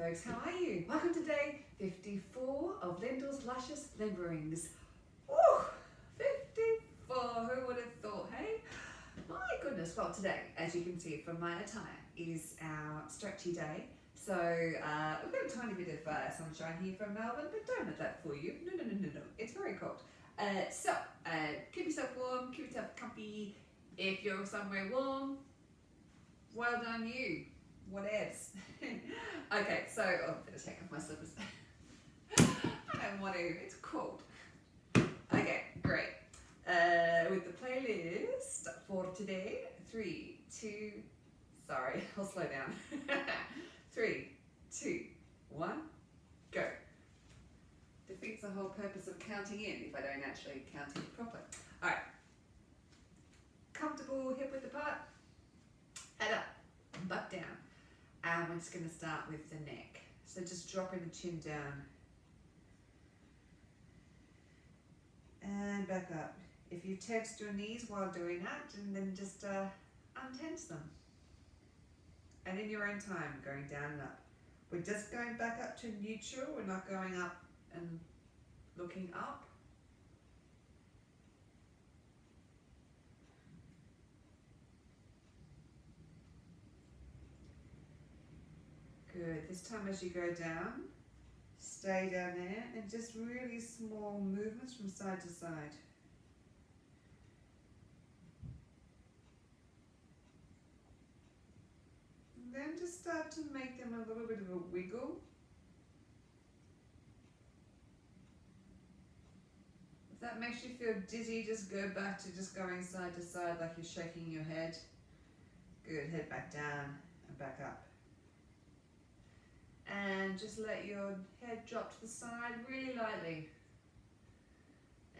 folks, how are you? Welcome to day 54 of Lyndall's Luscious Limberings. Woo! 54, who would have thought, hey? My goodness, well today, as you can see from my attire, is our stretchy day. So we've got a tiny bit of sunshine here from Melbourne, but don't let that fool you. No, it's very cold. So keep yourself warm, keep yourself comfy. If you're somewhere warm, well done you. Whatevs. Okay, so I'm going to take off my slippers. I don't want to, it's cold. Okay, great. With the playlist for today, 3, 2, sorry, I'll slow down. 3, 2, 1, go. Defeats the whole purpose of counting in if I don't actually count in properly. Alright. Comfortable, hip width apart, head up, butt down. And we're just going to start with the neck. So just dropping the chin down. And back up. If you tensed your knees while doing that, and then just untense them. And in your own time, going down and up. We're just going back up to neutral. We're not going up and looking up. Good. This time as you go down, stay down there and just really small movements from side to side. And then just start to make them a little bit of a wiggle. If that makes you feel dizzy, just go back to just going side to side like you're shaking your head. Good. Head back down and back up. And just let your head drop to the side really lightly.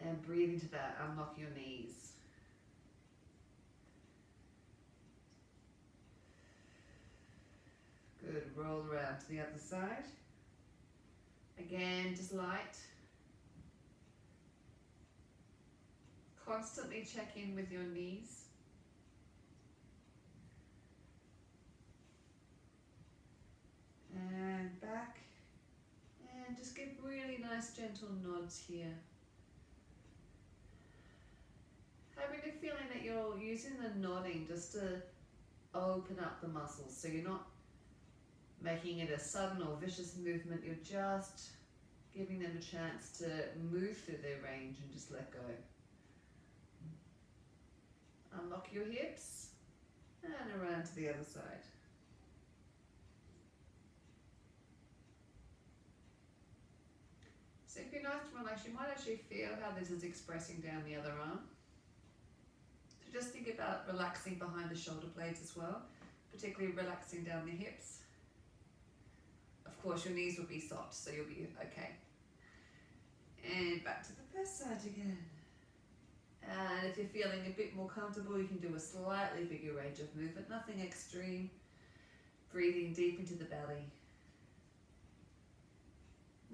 And breathe into that, unlock your knees. Good, roll around to the other side. Again, just light. Constantly check in with your knees. And back, and just give really nice gentle nods here. Having a feeling that you're using the nodding just to open up the muscles, so you're not making it a sudden or vicious movement, you're just giving them a chance to move through their range and just let go. Unlock your hips and around to the other side. So if you're nice to relax, you might actually feel how this is expressing down the other arm. So just think about relaxing behind the shoulder blades as well, particularly relaxing down the hips. Of course, your knees will be soft, so you'll be okay. And back to the first side again. And if you're feeling a bit more comfortable, you can do a slightly bigger range of movement, nothing extreme. Breathing deep into the belly.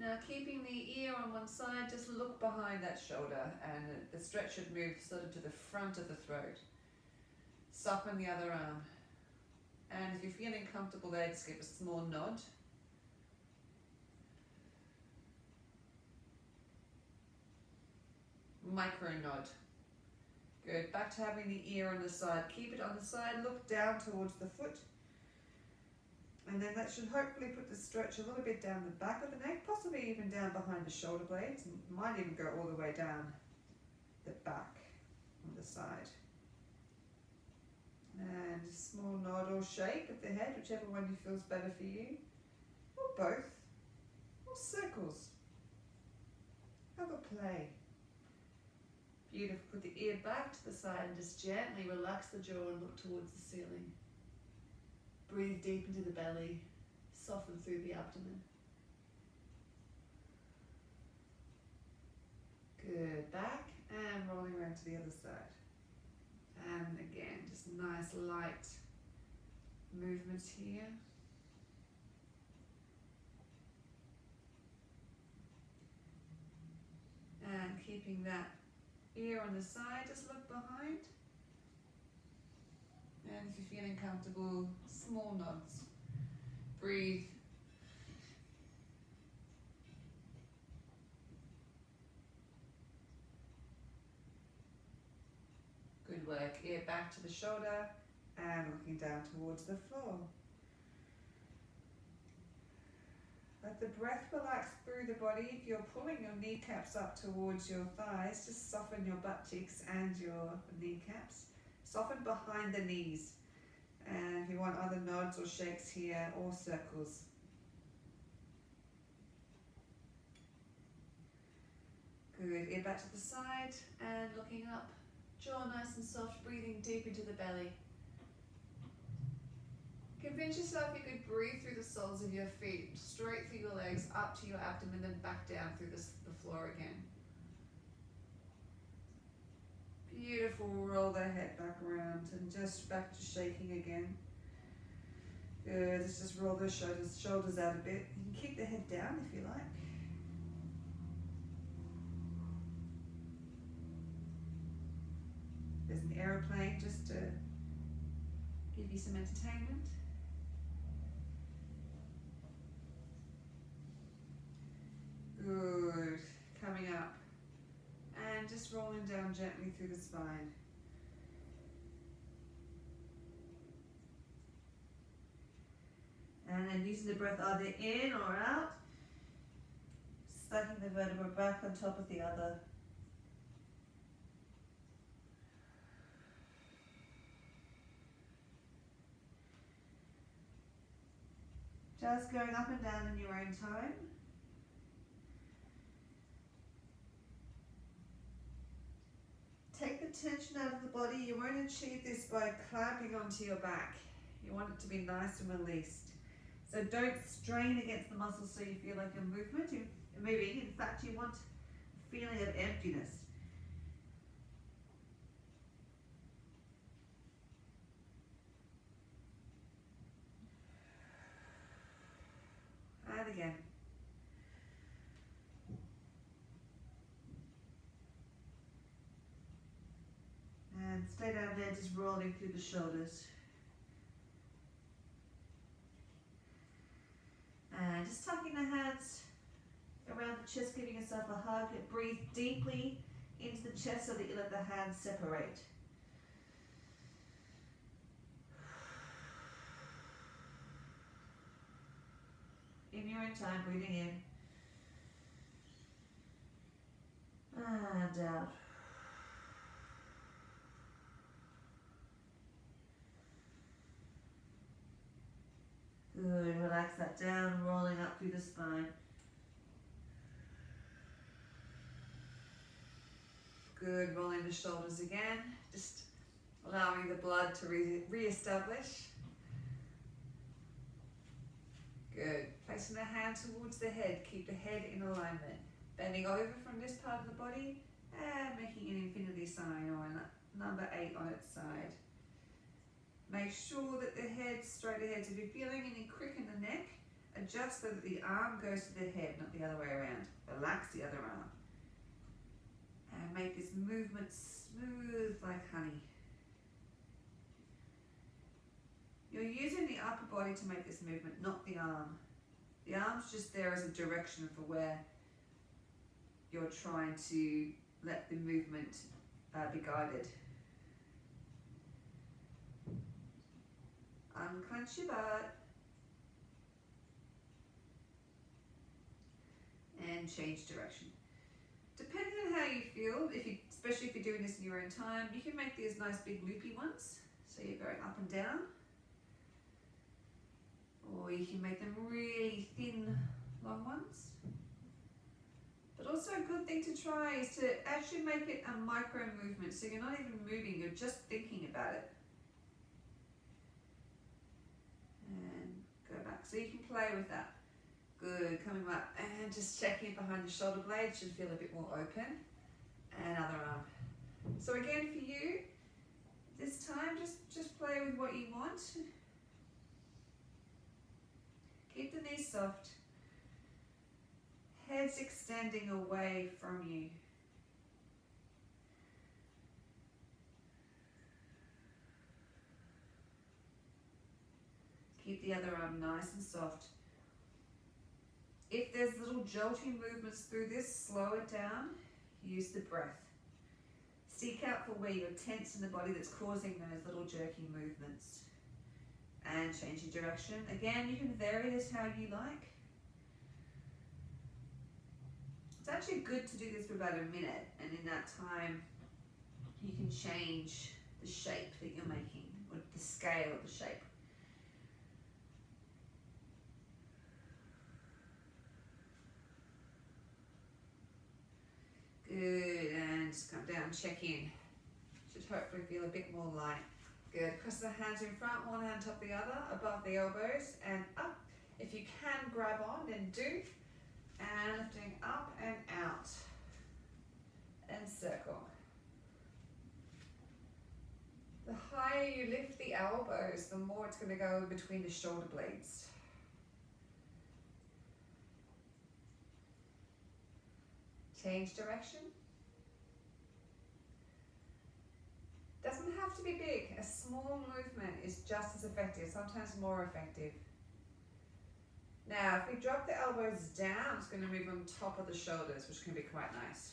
Now keeping the ear on one side, just look behind that shoulder and the stretch should move sort of to the front of the throat. Soften the other arm. And if you're feeling comfortable there, just give a small nod. Micro nod. Good, back to having the ear on the side. Keep it on the side, look down towards the foot. And then that should hopefully put the stretch a little bit down the back of the neck, possibly even down behind the shoulder blades. Might even go all the way down the back on the side. And a small nod or shake of the head, whichever one feels better for you. Or both. Or circles. Have a play. Beautiful. Put the ear back to the side and just gently relax the jaw and look towards the ceiling. Breathe deep into the belly, soften through the abdomen. Good, back and rolling around to the other side. And again, just nice light movements here. And keeping that ear on the side, just look behind. And if you're feeling comfortable, small nods. Breathe ear back to the shoulder and looking down towards the floor. Let the breath relax through the body. If you're pulling your kneecaps up towards your thighs, just soften your butt cheeks and your kneecaps. Soften behind the knees. And if you want other nods or shakes here or circles. Good, ear back to the side and looking up. Jaw nice and soft, breathing deep into the belly. Convince yourself you could breathe through the soles of your feet, straight through your legs, up to your abdomen, then back down through the floor again. Beautiful, roll the head back around and just back to shaking again. Good, let's just roll the shoulders out a bit. You can keep the head down if you like. There's an aeroplane just to give you some entertainment. Good, coming up and just rolling down gently through the spine. And then using the breath either in or out, sucking the vertebra back on top of the other. Just going up and down in your own time. Take the tension out of the body. You won't achieve this by clamping onto your back. You want it to be nice and released. So don't strain against the muscles so you feel like you're moving. In fact, you want a feeling of emptiness. And again. And stay down there, just rolling through the shoulders. And just tucking the hands around the chest, giving yourself a hug. Breathe deeply into the chest so that you let the hands separate. In your own time, breathing in. And out. Good, relax that down, rolling up through the spine. Good, rolling the shoulders again, just allowing the blood to re-establish. Good, placing the hand towards the head, keep the head in alignment. Bending over from this part of the body and making an infinity sign or a number 8 on its side. Make sure that the head's straight ahead. So if you're feeling any crick in the neck, adjust so that the arm goes to the head, not the other way around. Relax the other arm. And make this movement smooth like honey. You're using the upper body to make this movement, not the arm. The arm's just there as a direction for where you're trying to let the movement be guided. Unclench your butt and change direction. Depending on how you feel, especially if you're doing this in your own time, you can make these nice big loopy ones. So you're going up and down. Or you can make them really thin, long ones. But also a good thing to try is to actually make it a micro movement. So you're not even moving, you're just thinking about it. And go back. So you can play with that. Good, coming up and just checking behind the shoulder blade, should feel a bit more open. And other arm. So again for you, this time just play with what you want. Keep the knees soft. Head's extending away from you. Keep the other arm nice and soft. If there's little jolting movements through this, slow it down. Use the breath. Seek out for where you're tense in the body that's causing those little jerky movements. And change your direction. Again, you can vary this how you like. It's actually good to do this for about a minute, and in that time you can change the shape that you're making, or the scale of the shape. Good, and just come down, check in. Should hopefully feel a bit more light. Good, cross the hands in front, one hand top the other, above the elbows and up. If you can grab on, then do. And lifting up and out. And circle. The higher you lift the elbows, the more it's going to go in between the shoulder blades. Change direction. Doesn't have to be big. A small movement is just as effective, sometimes more effective. Now, if we drop the elbows down, it's going to move on top of the shoulders, which can be quite nice.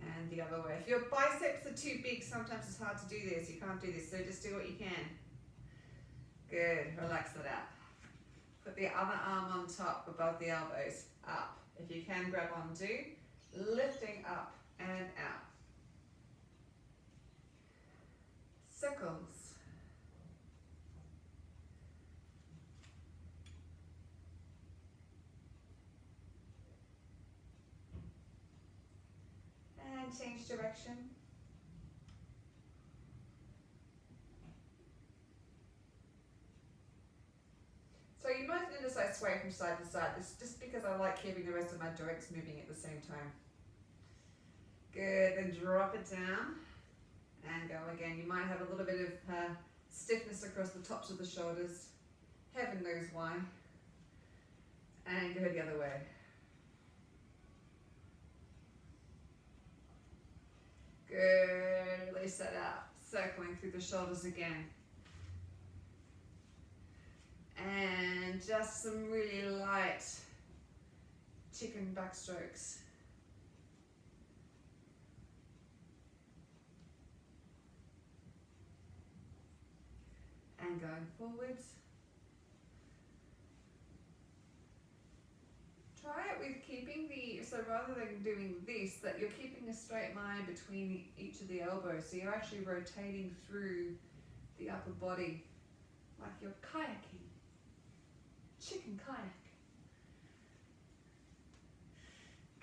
And the other way. If your biceps are too big, sometimes it's hard to do this. You can't do this, so just do what you can. Good, relax that out. Put the other arm on top, above the elbows, up. If you can, grab on, do. Lifting up and out. Circles. And change direction. So you might notice I sway from side to side. It's just because I like keeping the rest of my joints moving at the same time. Good, then drop it down and go again. You might have a little bit of stiffness across the tops of the shoulders. Heaven knows why. And go the other way. Good, release that out. Circling through the shoulders again. And just some really light chicken backstrokes. And going forwards. Try it with keeping so rather than doing this, that you're keeping a straight line between each of the elbows. So you're actually rotating through the upper body like you're kayaking. Chicken kayak.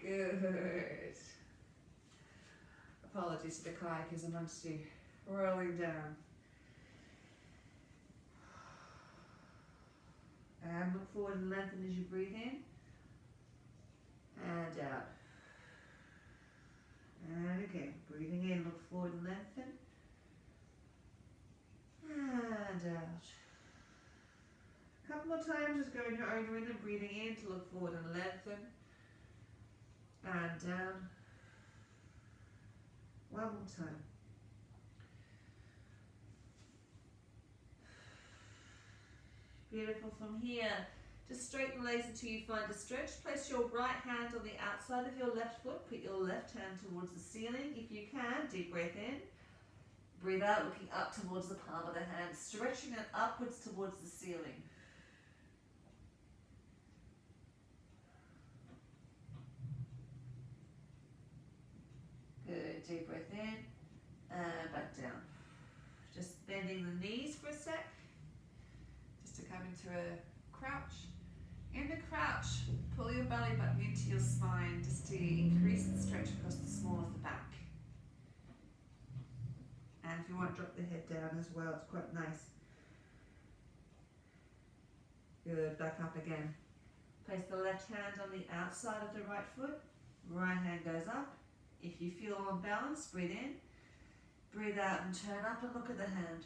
Good. Apologies to the kayakers amongst you. Rolling down. And look forward and lengthen as you breathe in. And out. And again, breathing in, look forward and lengthen. And out. A couple more times, just go in your own rhythm, breathing in to look forward and lengthen. And down. One more time. Beautiful. From here, just straighten the legs until you find a stretch. Place your right hand on the outside of your left foot. Put your left hand towards the ceiling. If you can, deep breath in. Breathe out, looking up towards the palm of the hand, stretching it upwards towards the ceiling. Good, deep breath in and back down. Just bending the knees for a sec, just to come into a crouch. In the crouch, pull your belly button into your spine just to increase the stretch across the small of the back. And if you want, drop the head down as well, it's quite nice. Good, back up again. Place the left hand on the outside of the right foot, right hand goes up. If you feel unbalanced, breathe in, breathe out and turn up and look at the hand.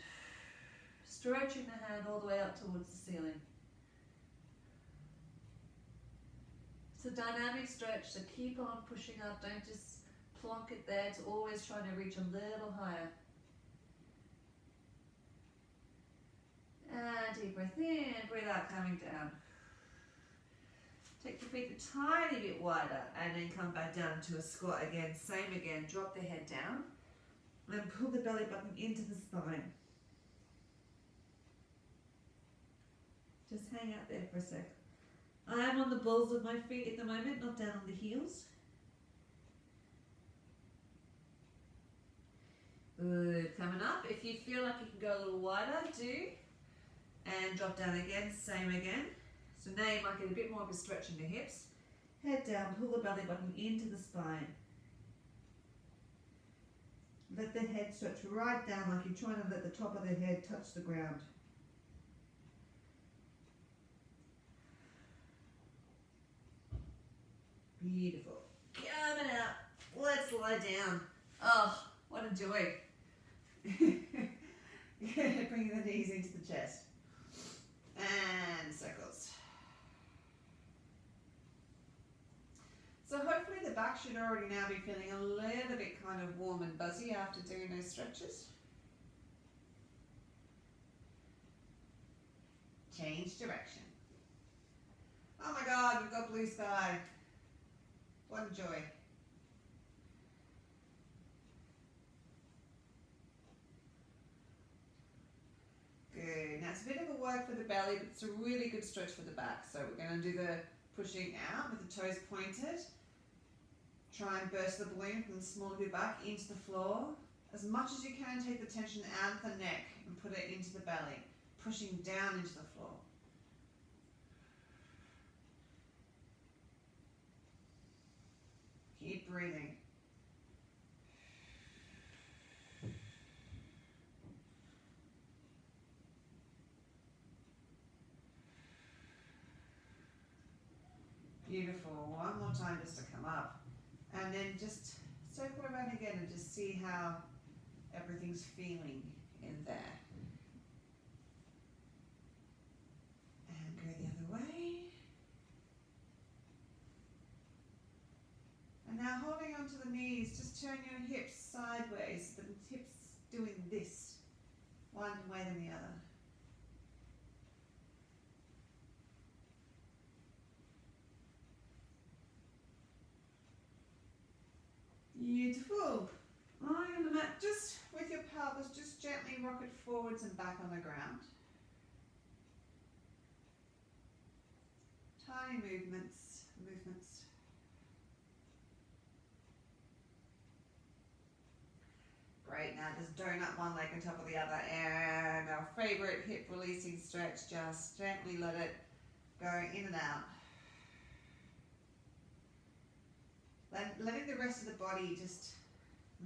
Stretching the hand all the way up towards the ceiling. It's a dynamic stretch, so keep on pushing up, don't just plonk it there, it's always trying to reach a little higher. And deep breath in, breathe out, coming down. Take your feet a tiny bit wider and then come back down to a squat again. Same again, drop the head down and pull the belly button into the spine. Just hang out there for a sec. I am on the balls of my feet at the moment, not down on the heels. Good, coming up. If you feel like you can go a little wider, do. And drop down again, same again. So now you might get a bit more of a stretch in the hips. Head down, pull the belly button into the spine. Let the head stretch right down like you're trying to let the top of the head touch the ground. Beautiful. Coming out. Let's lie down. Oh, what a joy. Bringing the knees into the chest. And circles. So hopefully the back should already now be feeling a little bit kind of warm and buzzy after doing those stretches. Change direction. Oh my God, we've got blue sky. What a joy. Good. Now it's a bit of a work for the belly, but it's a really good stretch for the back. So we're going to do the pushing out with the toes pointed. Try and burst the balloon from the small of your back into the floor. As much as you can, take the tension out of the neck and put it into the belly, pushing down into the floor. Keep breathing. Beautiful. One more time just to come up. And then just circle around again and just see how everything's feeling in there. And go the other way. And now holding onto the knees, just turn your hips sideways, the hips doing this, one way than the other. Beautiful. Lying on the mat, just with your pelvis, just gently rock it forwards and back on the ground. Tiny movements. Great, now just donut one leg on top of the other, and our favorite hip releasing stretch, just gently let it go in and out. Letting the rest of the body just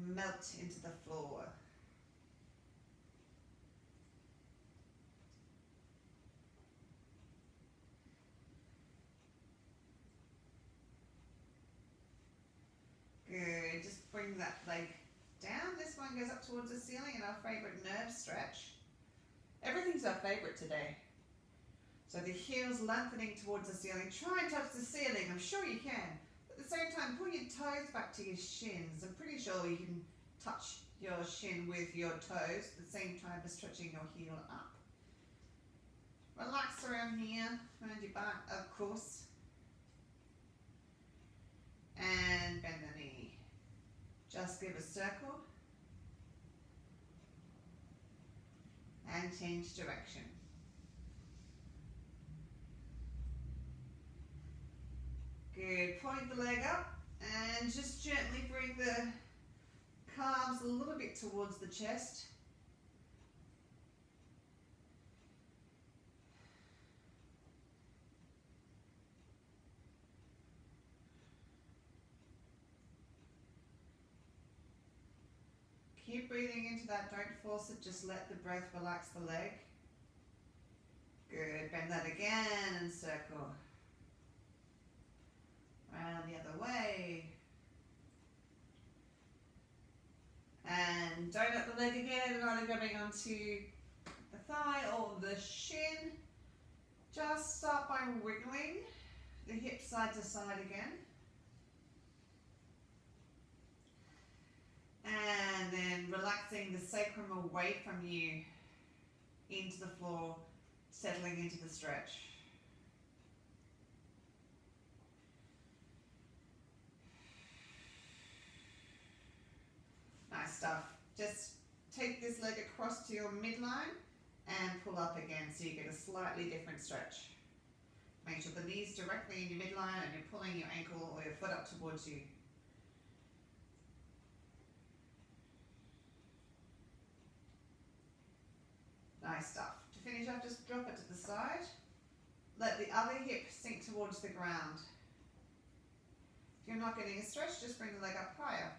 melt into the floor. Good, just bring that leg down. This one goes up towards the ceiling, and our favorite nerve stretch. Everything's our favorite today. So the heels lengthening towards the ceiling. Try and touch the ceiling. I'm sure you can. At the same time, pull your toes back to your shins. I'm pretty sure you can touch your shin with your toes at the same time as stretching your heel up. Relax around here, around your back, of course. And bend the knee. Just give a circle. And change direction. Good, point the leg up and just gently bring the calves a little bit towards the chest. Keep breathing into that, don't force it, just let the breath relax the leg. Good, bend that again and circle. Round the other way. And donut the leg again, either grabbing onto the thigh or the shin. Just start by wiggling the hips side to side again. And then relaxing the sacrum away from you into the floor, settling into the stretch. leg across to your midline and pull up again so you get a slightly different stretch. Make sure the knee's directly in your midline and you're pulling your ankle or your foot up towards you. Nice stuff. To finish up, just drop it to the side. Let the other hip sink towards the ground. If you're not getting a stretch, just bring the leg up higher.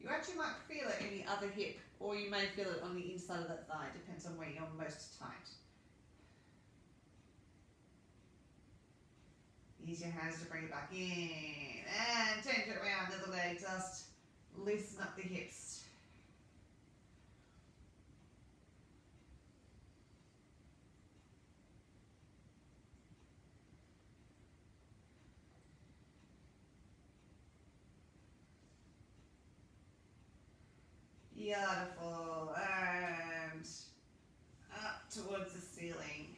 You actually might feel it in the other hip, or you may feel it on the inside of that thigh. Depends on where you're most tight. Use your hands to bring it back in. And change it around the other leg. Just loosen up the hips. Beautiful. And up towards the ceiling.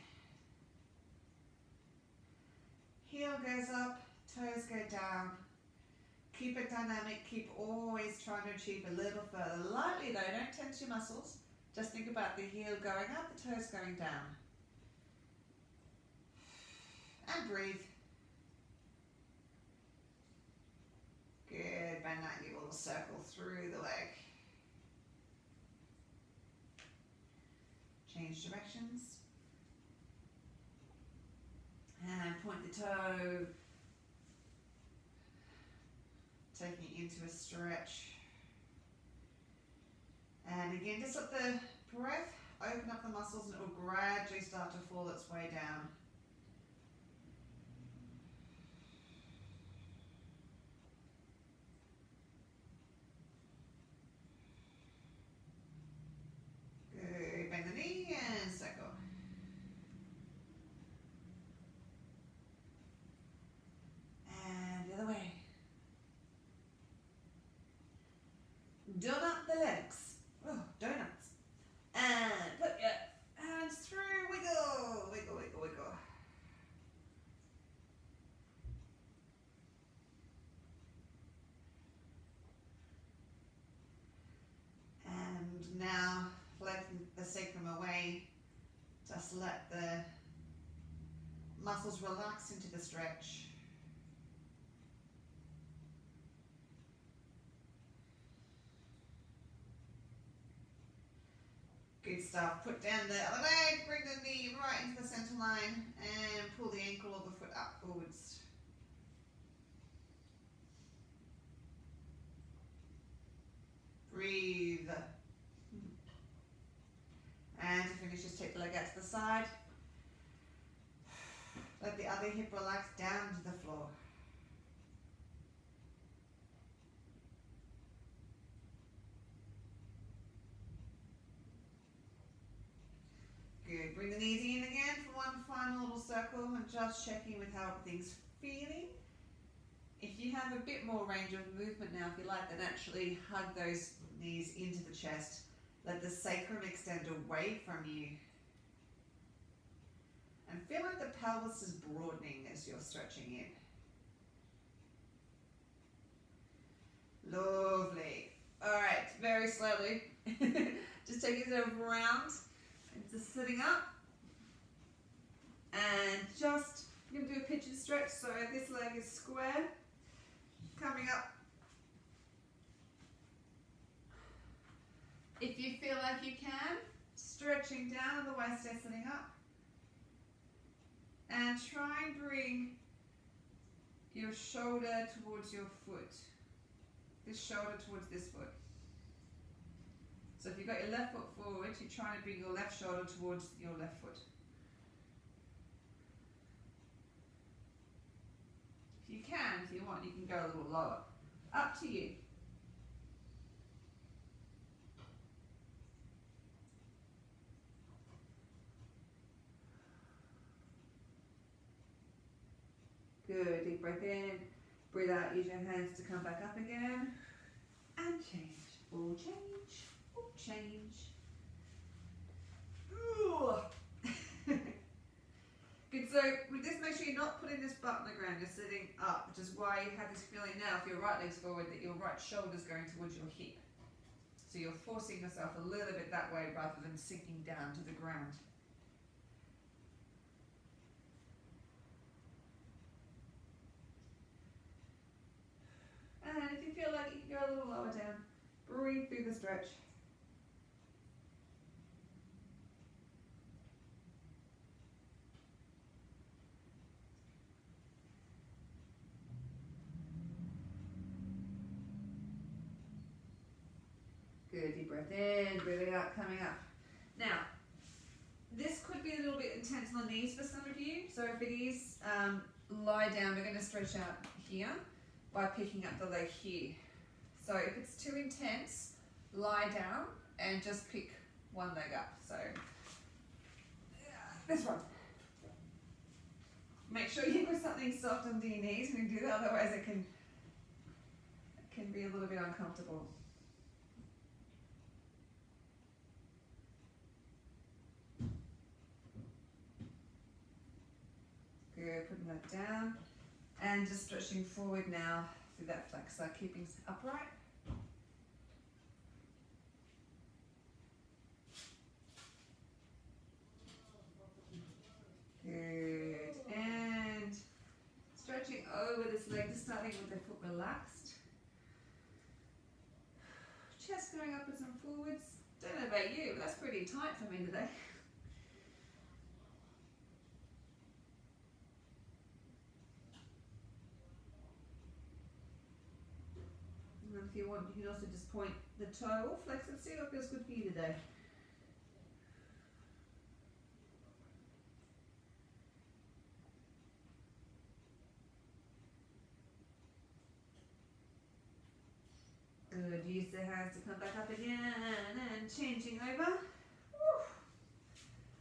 Heel goes up, toes go down. Keep it dynamic. Keep always trying to achieve a little further. Lightly though, don't tense your muscles. Just think about the heel going up, the toes going down. And breathe. Good. Bend that, give a little circle through the leg. Change directions. And point the toe. Taking it into a stretch. And again, just let the breath open up the muscles and it will gradually start to fall its way down. Good. Bend the knee and circle. And the other way. Donut the legs. Oh, donuts. And put your hands through. Wiggle, wiggle, wiggle, wiggle. And now let the sacrum away. Just let the muscles relax into the stretch. Good stuff. Put down the other leg, bring the knee right into the center line and pull the ankle or the foot up forwards. Breathe. And to finish, just take the leg out to the side. Let the other hip relax down to the floor. Good. Bring the knees in again for one final little circle and just checking with how everything's feeling. If you have a bit more range of movement now, if you like, then actually hug those knees into the chest. Let the sacrum extend away from you. And feel like the pelvis is broadening as you're stretching it. Lovely. Alright, very slowly. Just take yourself around. Just sitting up and just you're going to do a pigeon stretch, so this leg is square, coming up. If you feel like you can, stretching down, otherwise stay sitting up, and try and bring your shoulder towards your foot, this shoulder towards this foot. So if you've got your left foot forward, you're trying to bring your left shoulder towards your left foot. If you can, if you want, you can go a little lower. Up to you. Good, deep breath in, breathe out, use your hands to come back up again, and change, all change. Change. Good, so with this, make sure you're not putting this butt on the ground, you're sitting up, which is why you have this feeling now, if your right leg's forward, that your right shoulder's going towards your hip. So you're forcing yourself a little bit that way rather than sinking down to the ground. And if you feel like you can go a little lower down, breathe through the stretch. Good, deep breath in, breathing out, coming up. Now, this could be a little bit intense on the knees for some of you. So if it is, lie down. We're going to stretch out here by picking up the leg here. So if it's too intense, lie down and just pick one leg up. So this one. Make sure you put something soft under your knees when you do that, otherwise it can be a little bit uncomfortable. Good, putting that down and just stretching forward now through that flexor, keeping upright. Good, and stretching over this leg, just starting with the foot relaxed. Chest going upwards and forwards. Don't know about you, but that's pretty tight for me today. And if you want, you can also just point the toe or flex it, see what feels good for you today. Good, use the hands to come back up again and changing over. Woo.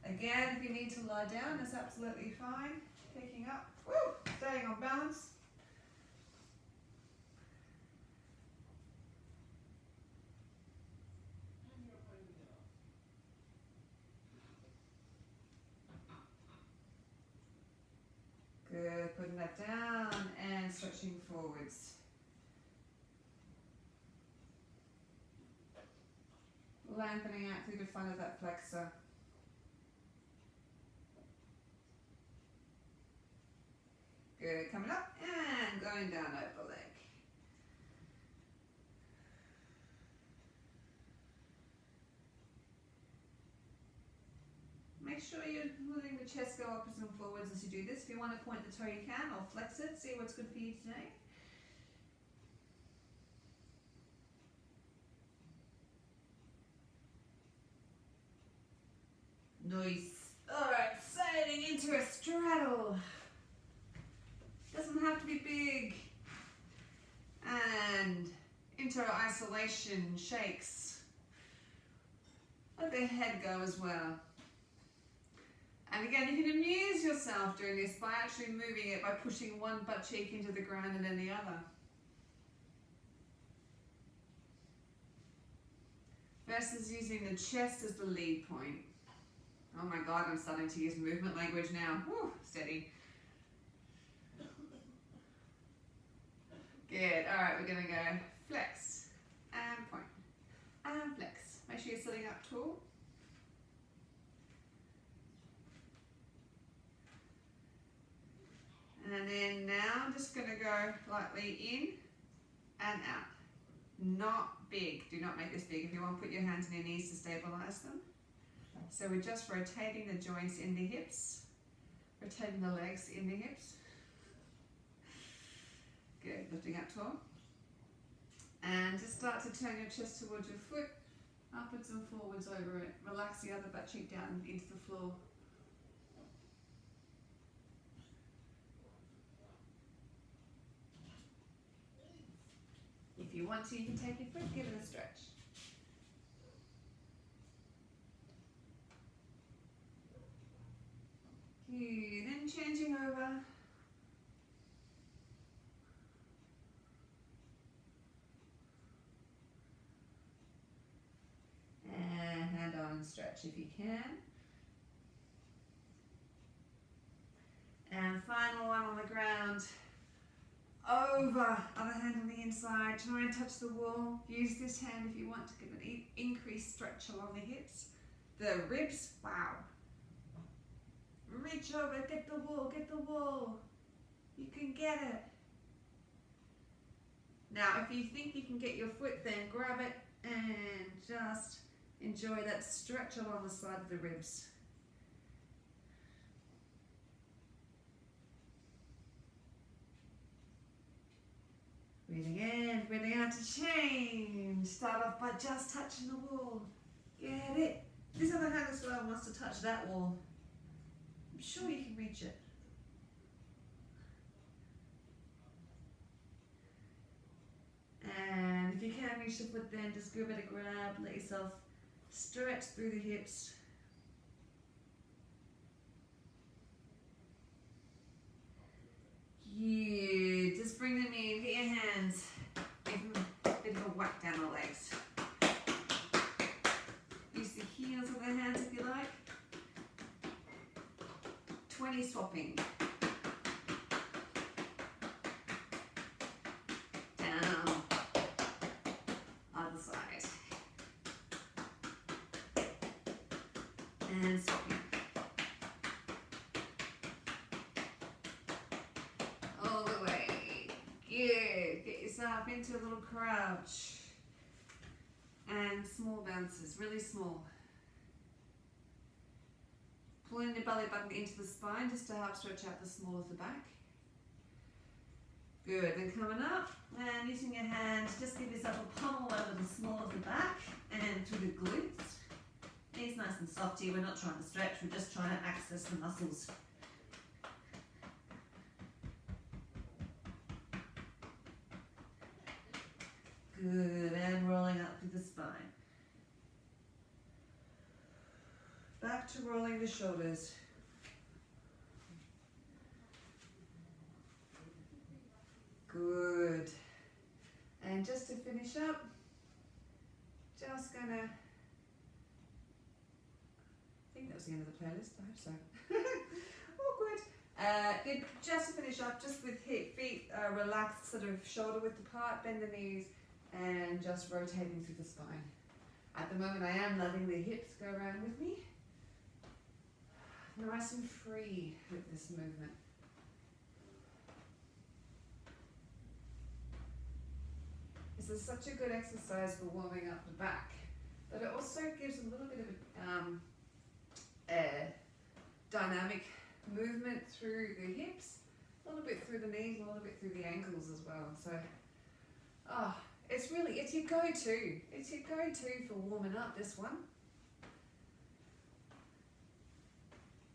Again, if you need to lie down, that's absolutely fine. Picking up, woo, staying on balance. Good, putting that down and stretching forwards. Lengthening out through the front of that flexor. Good, coming up and going down over the leg. Make sure you're letting the chest go upwards and forwards as you do this. If you want to point the toe, you can, or flex it, see what's good for you today. Nice. Alright, sailing into a straddle. Doesn't have to be big. And into isolation shakes. Let the head go as well. And again, you can amuse yourself doing this by actually moving it by pushing one butt cheek into the ground and then the other. Versus using the chest as the lead point. Oh my God, I'm starting to use movement language now. Woo, steady. Good, all right, we're gonna go flex and point and flex. Make sure you're sitting up tall. And then now I'm just gonna go lightly in and out. Not big, do not make this big. If you want, put your hands on your knees to stabilize them. So we're just rotating the joints in the hips, rotating the legs in the hips. Good, lifting up tall. And just start to turn your chest towards your foot, upwards and forwards over it. Relax the other butt cheek down into the floor. If you want to, you can take your foot, give it a stretch. Good, then changing over. And hand on and stretch if you can. And final one on the ground. Over, other hand on the inside. side, try and touch the wall. Use this hand if you want to get an increased stretch along the hips. The ribs, wow. Reach over, get the wall, get the wall. You can get it. Now, if you think you can get your foot, then grab it and just enjoy that stretch along the side of the ribs. Breathing in, breathing out to change. Start off by just touching the wall. Get it. This other hand as well wants to touch that wall. I'm sure you can reach it. And if you can reach the foot, then just give it a grab. Let yourself stretch through the hips. Yeah, just bring them in, get your hands, give them a bit of a whack down the legs. Use the heels of the hands if you like. 20 swapping. Down. Other side. And swapping. All the way. Good. Get yourself into a little crouch. And small bounces, really small. Pulling your belly button into the spine just to help stretch out the small of the back. Good, then coming up and using your hand, just give yourself a pummel over the small of the back and through the glutes. Knees nice and soft here, we're not trying to stretch, we're just trying to access the muscles. Good, and rolling up through the spine. Back to rolling the shoulders. Good. And just to finish up, just gonna, I think that was the end of the playlist, I hope so. Awkward. Good, just to finish up, just with feet relaxed, sort of shoulder width apart, bend the knees, and just rotating through the spine. At the moment I am letting the hips go around with me. Nice and free with this movement. This is such a good exercise for warming up the back, but it also gives a little bit of a dynamic movement through the hips, a little bit through the knees, a little bit through the ankles as well. So, it's your go-to. It's your go-to for warming up, this one.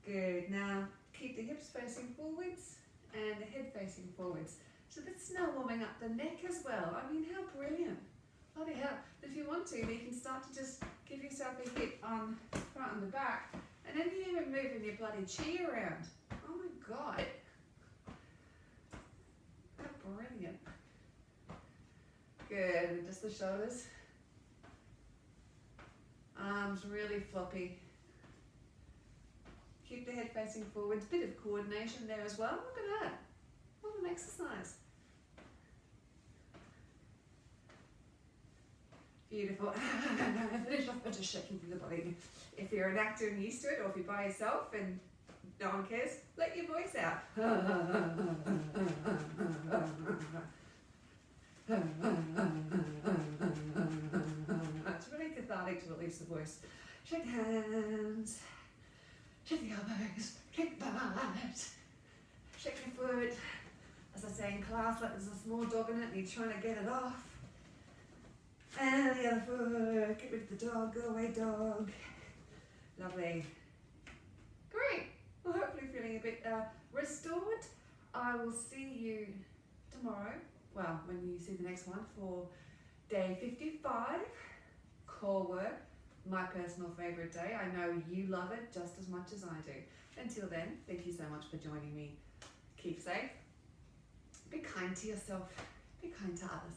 Good, now keep the hips facing forwards and the head facing forwards. So this is now warming up the neck as well. I mean, how brilliant. Bloody hell. If you want to, you can start to just give yourself a hit on front and the back, and then you even moving your bloody chi around. Oh my God. How brilliant. Good, and just the shoulders. Arms really floppy. Keep the head facing forwards. Bit of coordination there as well. Look at that. What an exercise. Beautiful. Finish off by just shaking through the body. If you're an actor and used to it, or if you're by yourself and no one cares, let your voice out. It's really cathartic to release the voice. Shake hands. Shake the elbows, shake the butt, shake your foot. As I say in class, like there's a small dog in it and you're trying to get it off. And the other foot, get rid of the dog, go away dog. Lovely. Great. Well, hopefully feeling a bit restored. I will see you tomorrow, well, when you see the next one, for day 55, core work. My personal favourite day. I know you love it just as much as I do. Until then, thank you so much for joining me. Keep safe. Be kind to yourself. Be kind to others.